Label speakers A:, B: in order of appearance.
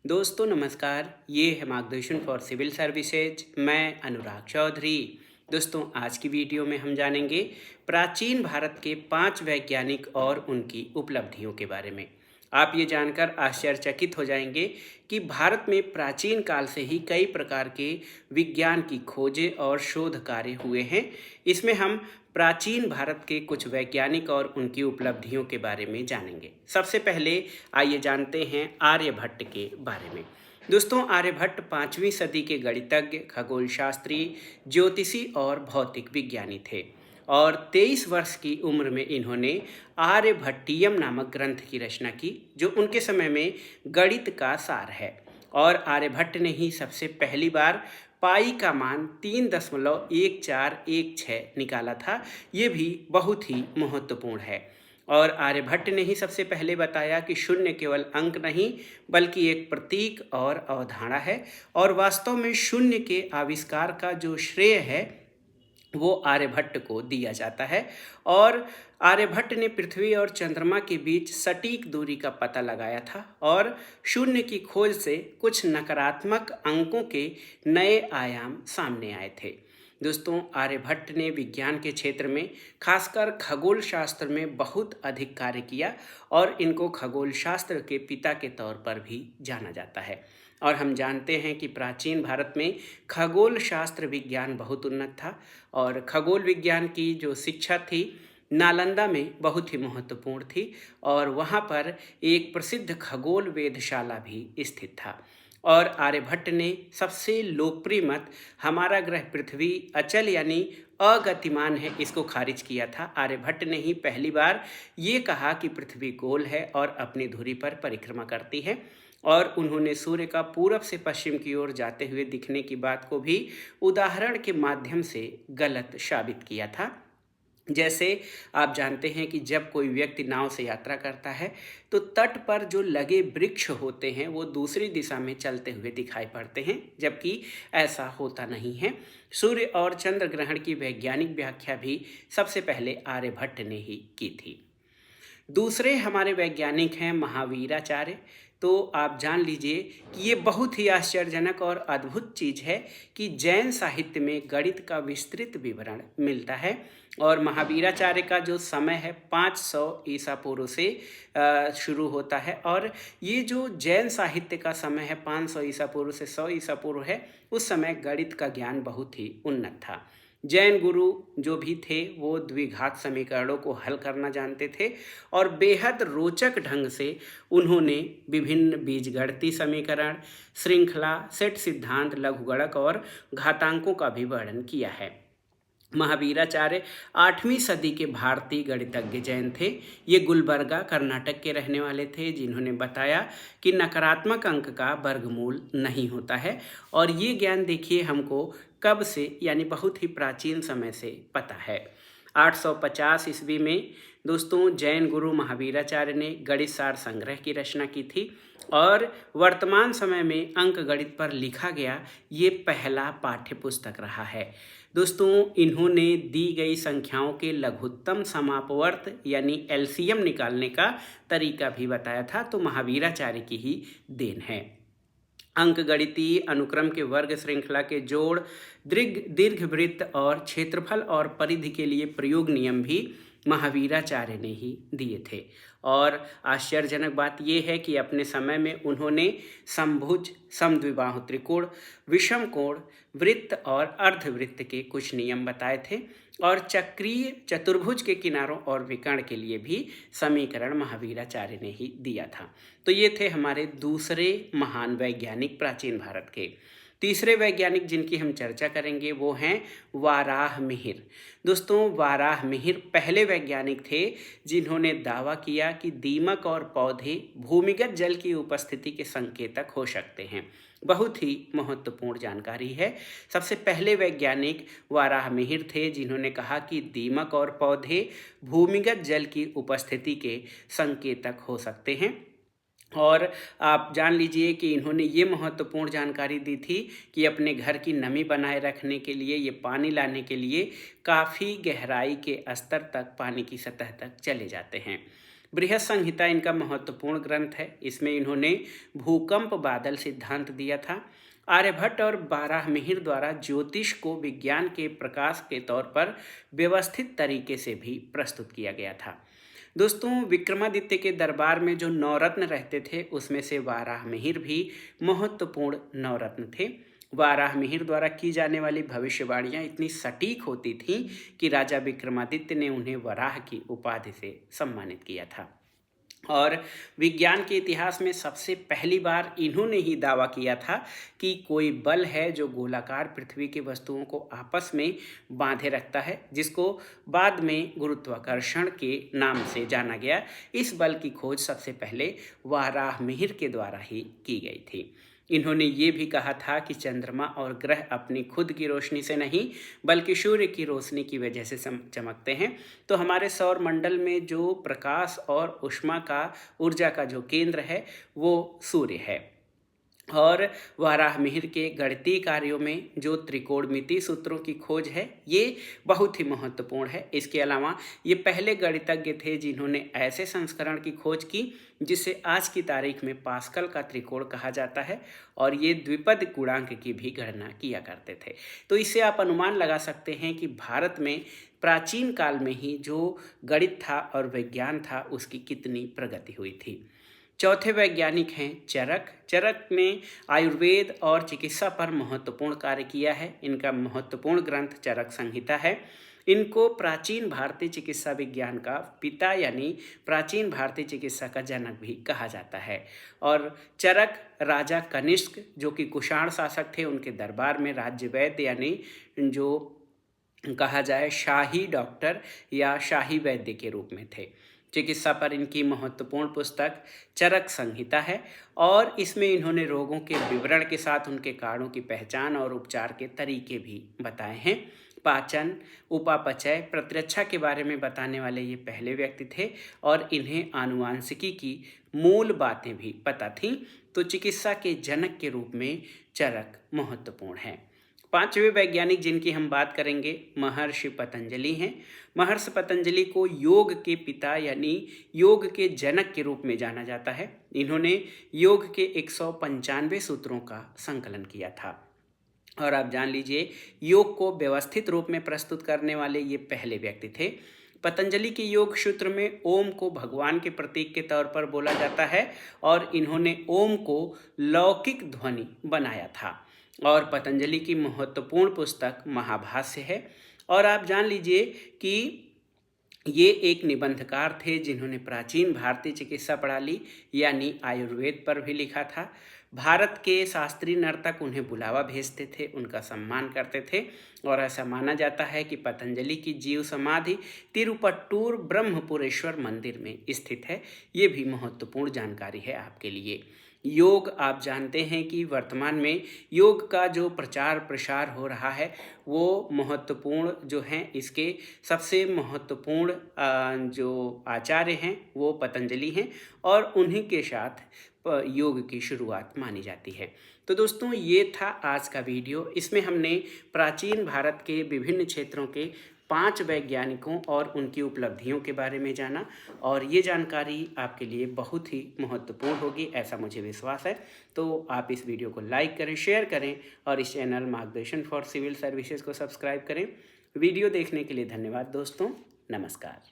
A: दोस्तों नमस्कार। ये है मार्गदर्शन फॉर सिविल सर्विसेज। मैं अनुराग चौधरी। दोस्तों आज की वीडियो में हम जानेंगे प्राचीन भारत के 5 वैज्ञानिक और उनकी उपलब्धियों के बारे में। आप ये जानकर आश्चर्यचकित हो जाएंगे कि भारत में प्राचीन काल से ही कई प्रकार के विज्ञान की खोजें और शोध कार्य हुए हैं। इसमें हम प्राचीन भारत के कुछ वैज्ञानिक और उनकी उपलब्धियों के बारे में जानेंगे। सबसे पहले आइए जानते हैं आर्यभट्ट के बारे में। दोस्तों आर्यभट्ट 5वीं सदी के गणितज्ञ, खगोल शास्त्री, ज्योतिषी और भौतिक विज्ञानी थे और 23 वर्ष की उम्र में इन्होंने आर्यभट्टियम नामक ग्रंथ की रचना की, जो उनके समय में गणित का सार है। और आर्यभट्ट ने ही सबसे पहली बार पाई का मान 3.1416 निकाला था। ये भी बहुत ही महत्वपूर्ण है। और आर्यभट्ट ने ही सबसे पहले बताया कि शून्य केवल अंक नहीं बल्कि एक प्रतीक और अवधारणा है, और वास्तव में शून्य के आविष्कार का जो श्रेय है वो आर्यभट्ट को दिया जाता है। और आर्यभट्ट ने पृथ्वी और चंद्रमा के बीच सटीक दूरी का पता लगाया था और शून्य की खोज से कुछ नकारात्मक अंकों के नए आयाम सामने आए थे। दोस्तों आर्यभट्ट ने विज्ञान के क्षेत्र में खासकर खगोल शास्त्र में बहुत अधिक कार्य किया और इनको खगोल शास्त्र के पिता के तौर पर भी जाना जाता है। और हम जानते हैं कि प्राचीन भारत में खगोल शास्त्र विज्ञान बहुत उन्नत था और खगोल विज्ञान की जो शिक्षा थी नालंदा में बहुत ही महत्वपूर्ण थी, और वहाँ पर एक प्रसिद्ध खगोल वेधशाला भी स्थित था। और आर्यभट्ट ने सबसे लोकप्रिय मत हमारा ग्रह पृथ्वी अचल यानी अगतिमान है इसको खारिज किया था। आर्यभट्ट ने ही पहली बार ये कहा कि पृथ्वी गोल है और अपनी धुरी पर परिक्रमा करती है, और उन्होंने सूर्य का पूरब से पश्चिम की ओर जाते हुए दिखने की बात को भी उदाहरण के माध्यम से गलत साबित किया था। जैसे आप जानते हैं कि जब कोई व्यक्ति नाव से यात्रा करता है तो तट पर जो लगे वृक्ष होते हैं वो दूसरी दिशा में चलते हुए दिखाई पड़ते हैं, जबकि ऐसा होता नहीं है। सूर्य और चंद्र ग्रहण की वैज्ञानिक व्याख्या भी सबसे पहले आर्यभट्ट ने ही की थी। दूसरे हमारे वैज्ञानिक हैं महावीराचार्य। तो आप जान लीजिए कि ये बहुत ही आश्चर्यजनक और अद्भुत चीज़ है कि जैन साहित्य में गणित का विस्तृत विवरण मिलता है। और महावीराचार्य का जो समय है 500 ईसा पूर्व से शुरू होता है, और ये जो जैन साहित्य का समय है 500 ईसा पूर्व से 100 ईसा पूर्व है, उस समय गणित का ज्ञान बहुत ही उन्नत था। जैन गुरु जो भी थे वो द्विघात समीकरणों को हल करना जानते थे और बेहद रोचक ढंग से उन्होंने विभिन्न बीजगणितीय समीकरण, श्रृंखला, सेट सिद्धांत, लघुगणक और घातांकों का भी वर्णन किया है। महावीराचार्य 8वीं सदी के भारतीय गणितज्ञ जैन थे। ये गुलबर्गा कर्नाटक के रहने वाले थे, जिन्होंने बताया कि नकारात्मक अंक का वर्गमूल नहीं होता है। और ये ज्ञान देखिए हमको कब से यानी बहुत ही प्राचीन समय से पता है। 850 ईस्वी में दोस्तों जैन गुरु महावीराचार्य ने गणित सार संग्रह की रचना की थी, और वर्तमान समय में अंक गणित पर लिखा गया ये पहला पाठ्य पुस्तक रहा है। दोस्तों इन्होंने दी गई संख्याओं के लघुत्तम समापवर्त यानी एलसीएम निकालने का तरीका भी बताया था, तो महावीराचार्य की ही देन है। अंक गणितीय अनुक्रम के वर्ग श्रृंखला के जोड़, दीर्घवृत्त और क्षेत्रफल और परिधि के लिए प्रयोग नियम भी महावीराचार्य ने ही दिए थे। और आश्चर्यजनक बात यह है कि अपने समय में उन्होंने समभुज, समद्विबाहु त्रिकोण, विषम कोण, वृत्त और अर्धवृत्त के कुछ नियम बताए थे, और चक्रीय चतुर्भुज के किनारों और विकर्ण के लिए भी समीकरण महावीराचार्य ने ही दिया था। तो ये थे हमारे दूसरे महान वैज्ञानिक प्राचीन भारत के। तीसरे वैज्ञानिक जिनकी हम चर्चा करेंगे वो हैं वाराहमिहिर। दोस्तों वाराहमिहिर पहले वैज्ञानिक थे जिन्होंने दावा किया कि दीमक और पौधे भूमिगत जल की उपस्थिति के संकेतक हो सकते हैं। बहुत ही महत्वपूर्ण जानकारी है। सबसे पहले वैज्ञानिक वाराहमिहिर थे जिन्होंने कहा कि दीमक और पौधे भूमिगत जल की उपस्थिति के संकेतक हो सकते हैं। और आप जान लीजिए कि इन्होंने ये महत्वपूर्ण जानकारी दी थी कि अपने घर की नमी बनाए रखने के लिए, ये पानी लाने के लिए काफ़ी गहराई के स्तर तक, पानी की सतह तक चले जाते हैं। बृहद संहिता इनका महत्वपूर्ण ग्रंथ है। इसमें इन्होंने भूकंप बादल सिद्धांत दिया था। आर्यभट्ट और बाराहमिहिर द्वारा ज्योतिष को विज्ञान के प्रकाश के तौर पर व्यवस्थित तरीके से भी प्रस्तुत किया गया था। दोस्तों, विक्रमादित्य के दरबार में जो नवरत्न रहते थे उसमें से वाराहमिहिर भी महत्वपूर्ण नवरत्न थे। वाराहमिहिर द्वारा की जाने वाली भविष्यवाणियां इतनी सटीक होती थीं कि राजा विक्रमादित्य ने उन्हें वराह की उपाधि से सम्मानित किया था। और विज्ञान के इतिहास में सबसे पहली बार इन्होंने ही दावा किया था कि कोई बल है जो गोलाकार पृथ्वी की वस्तुओं को आपस में बांधे रखता है, जिसको बाद में गुरुत्वाकर्षण के नाम से जाना गया। इस बल की खोज सबसे पहले वाराहमिहिर के द्वारा ही की गई थी। इन्होंने ये भी कहा था कि चंद्रमा और ग्रह अपनी खुद की रोशनी से नहीं बल्कि सूर्य की रोशनी की वजह से चमकते हैं। तो हमारे सौर मंडल में जो प्रकाश और ऊष्मा का ऊर्जा का जो केंद्र है वो सूर्य है। और वाराहमिहिर के गणितीय कार्यों में जो त्रिकोणमितीय सूत्रों की खोज है ये बहुत ही महत्वपूर्ण है। इसके अलावा ये पहले गणितज्ञ थे जिन्होंने ऐसे संस्करण की खोज की जिसे आज की तारीख में पास्कल का त्रिकोण कहा जाता है, और ये द्विपद गुणांक की भी गणना किया करते थे। तो इससे आप अनुमान लगा सकते हैं कि भारत में प्राचीन काल में ही जो गणित था और विज्ञान था उसकी कितनी प्रगति हुई थी। चौथे वैज्ञानिक हैं चरक। चरक ने आयुर्वेद और चिकित्सा पर महत्वपूर्ण कार्य किया है। इनका महत्वपूर्ण ग्रंथ चरक संहिता है। इनको प्राचीन भारतीय चिकित्सा विज्ञान का पिता यानी प्राचीन भारतीय चिकित्सा का जनक भी कहा जाता है। और चरक राजा कनिष्क जो कि कुषाण शासक थे उनके दरबार में राज्य वैद्य यानी जो कहा जाए शाही डॉक्टर या शाही वैद्य के रूप में थे। चिकित्सा पर इनकी महत्वपूर्ण पुस्तक चरक संहिता है और इसमें इन्होंने रोगों के विवरण के साथ उनके कारणों की पहचान और उपचार के तरीके भी बताए हैं। पाचन, उपापचय, प्रतिरक्षा के बारे में बताने वाले ये पहले व्यक्ति थे और इन्हें आनुवांशिकी की मूल बातें भी पता थीं। तो चिकित्सा के जनक के रूप में चरक महत्वपूर्ण है। पांचवें वैज्ञानिक जिनकी हम बात करेंगे महर्षि पतंजलि हैं। महर्षि पतंजलि को योग के पिता यानी योग के जनक के रूप में जाना जाता है। इन्होंने योग के 195 सूत्रों का संकलन किया था। और आप जान लीजिए योग को व्यवस्थित रूप में प्रस्तुत करने वाले ये पहले व्यक्ति थे। पतंजलि के योग सूत्र में ओम को भगवान के प्रतीक के तौर पर बोला जाता है और इन्होंने ओम को लौकिक ध्वनि बनाया था। और पतंजलि की महत्वपूर्ण पुस्तक महाभाष्य है। और आप जान लीजिए कि ये एक निबंधकार थे जिन्होंने प्राचीन भारतीय चिकित्सा प्रणाली यानी आयुर्वेद पर भी लिखा था। भारत के शास्त्रीय नर्तक उन्हें बुलावा भेजते थे, उनका सम्मान करते थे और ऐसा माना जाता है कि पतंजलि की जीव समाधि तिरुपट्टूर ब्रह्मपुरेश्वर मंदिर में स्थित है। ये भी महत्वपूर्ण जानकारी है आपके लिए। योग आप जानते हैं कि वर्तमान में योग का जो प्रचार प्रसार हो रहा है वो महत्वपूर्ण जो हैं, इसके सबसे महत्वपूर्ण जो आचार्य हैं वो पतंजलि हैं और उन्हीं के साथ योग की शुरुआत मानी जाती है। तो दोस्तों ये था आज का वीडियो। इसमें हमने प्राचीन भारत के विभिन्न क्षेत्रों के 5 वैज्ञानिकों और उनकी उपलब्धियों के बारे में जाना और ये जानकारी आपके लिए बहुत ही महत्वपूर्ण होगी ऐसा मुझे विश्वास है। तो आप इस वीडियो को लाइक करें, शेयर करें और इस चैनल मार्गदर्शन फॉर सिविल सर्विसेज को सब्सक्राइब करें। वीडियो देखने के लिए धन्यवाद दोस्तों। नमस्कार।